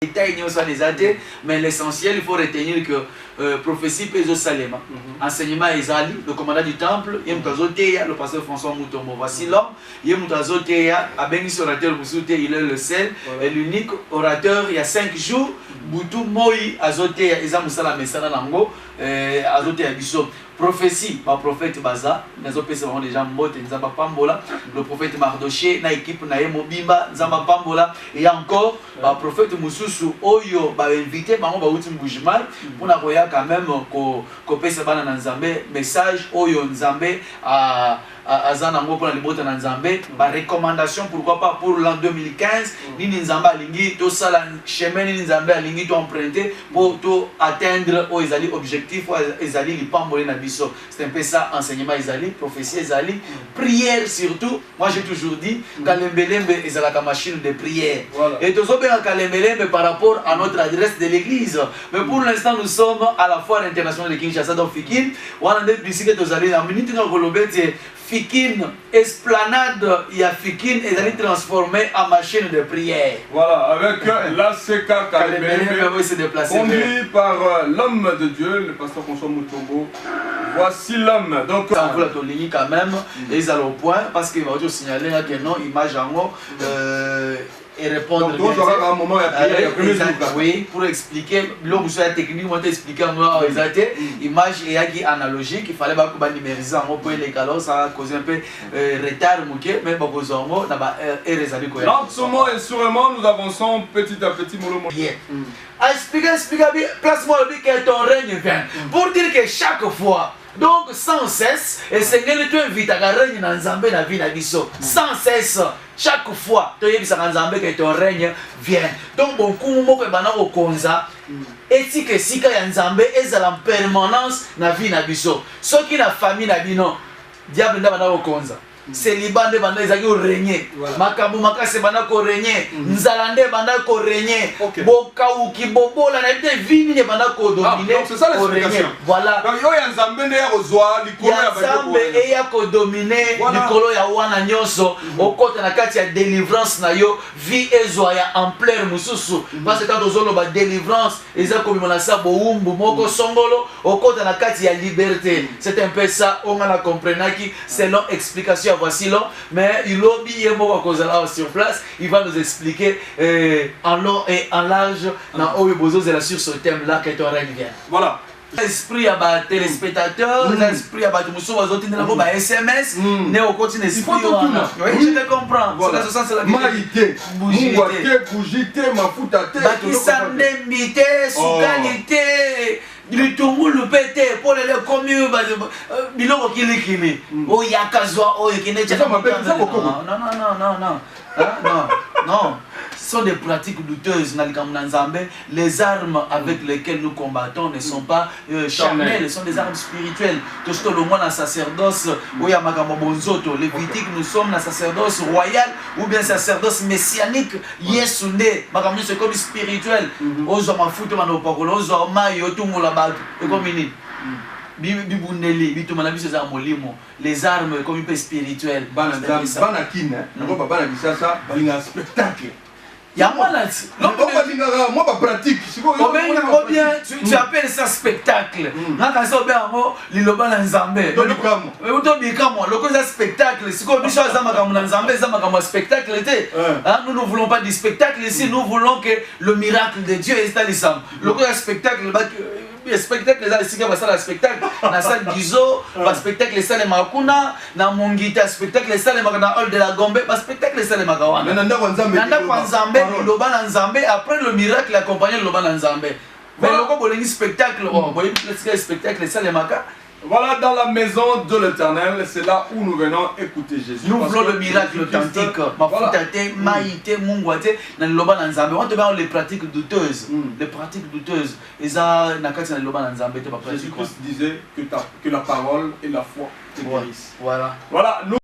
détails sont les athées, mais l'essentiel, il faut retenir que prophétie pèse au Salema. Enseignement Ezali, le commandant du temple, il y a le pasteur François Moutombo. Voici l'homme, il y a Abenis orateur Boussoute, il est le seul, et l'unique orateur, il y a 5 jours, Boutou Moï, Azote, Eza Moussala Messana Nango, Azote Abisso. Prophétie, ma prophète Baza, nous avons déjà Mbote, Nzamba Pambola, le prophète Mardoché, na équipe Naye Mobimba, Nzamba Pambola, et encore, le prophète Moussoussou, Oyo, invité, Bango Baouti Mboujimal, pour nous quand même, qu'on puisse faire un message, Oyo Nzambé, à Zanango pour la liberté dans Nzambé, ma recommandation, pourquoi pas pour l'an 2015, Nini Nzamba Lingi, tout ça, le chemin Nini Nzamba Lingi, tout emprunter pour tout atteindre aux objectifs, aux Lipambolé Nabiso. C'est un peu ça, enseignement Ezali, prophétie Ezali, prière surtout. Moi j'ai toujours dit, Kalembelembe est la machine de prière. Et tout ça, Kalembelembe par rapport à notre adresse de l'église. Mais pour l'instant, nous sommes à la foire internationale de Kinshasa, donc Fikin. On a des bicyclettes aux allées, la minute dans le Fikin, esplanade, il y a Fikin, et elle est transformée en machine de prière. Voilà, avec l'ACK conduit par l'homme de Dieu, le pasteur François Moutombo. Voici l'homme. Donc, ça vous la ligne quand même, et ils allent au point, parce qu'il va vous signaler que non, image en haut. Et répondre donc, un moment, oui, pour expliquer, l'homme sur la technique, moi t'expliquer moi image et qui analogique, il fallait pas numériser en haut pour les calors, ça a causé un peu retard, mais pas besoin en haut, lentement et sûrement, nous avançons petit à petit, expliquez, place-moi le but que ton règne vient, pour dire que chaque fois, donc sans cesse, et Seigneur tu invites à règne dans Nzambé la vie d'Abisso, sans cesse. Chaque fois, tu as que ton règne vient. Donc, bon, comment tu vas au Konza, et si que si tu as Nzambé, est en permanence dans la vie d'Abisso. Ceux qui ont la famille d'Abino, diable n'a pas au Konza. Célibat de banda ezaki régner. Makambo makase banda ko régner. Nzalande banda ko régner. Bokauki bobola na te vini ne banda ko dominer. C'est ça l'explication. Voilà. Donc yo ya Nzambe ne ozwa likolo ya bako. Nzambe e ya ko dominer likolo ya wana nyonso. Okota na kati ya délivrance na yo, vie ezwa ya ampleur mususu. Parce que quand ozolo ba délivrance, eza ko bimona sa boumbu moko songolo, okota na kati ya liberté. C'est un peu ça on a compris qui selon explication. Voici là, mais il a oublié sur place, il va nous expliquer en long et en large dans sur ce thème-là que ton règne vient. Voilà. L'esprit à bas téléspectateurs, l'esprit à bas de Moussou, SMS, néo continue esprit. Oui, je te comprends. Voilà. C'est la maïté, bougité, mafutate, bakisandembité, soukanité. Du tout le pété pour les communes biloko kilikili o yakazwa o ekine non ce sont des pratiques douteuses les armes avec lesquelles nous combattons ne sont pas charnelles, ce sont des armes spirituelles que je te le vois dans sacerdoce ou ya makambo bonzoto lévitique nous sommes dans sacerdoce royal ou bien sacerdoce messianique yesunde makambo c'est comme spirituel ozo mafuto manopakolo ozo mayo tumola ba comme ini bibundeli bitumana biso za molimo les armes comme un peu spirituelles banakine nako bana bisasa balinga spectacle. Moi, pas pratique. Tu appelles ça spectacle. Nous ne voulons pas du spectacle ici, nous voulons que le miracle de Dieu est à le spectacle. Le spectacle, les spectacle, la salle d'Izo, le spectacle, les salles Makuna, dans Mongita, spectacle, les salles Makuna, hall de la Gombe, le spectacle, les salles Makawana. Après le miracle, accompagné le Loban Nzambe. Mais le spectacle, le spectacle, les salles Maka. Voilà, dans la maison de l'Éternel, c'est là où nous venons écouter Jésus. Nous voulons le miracle authentique. On te met les pratiques douteuses. Les pratiques douteuses. Jésus-Christ disait que la parole et la foi te guérissent. Voilà. Voilà.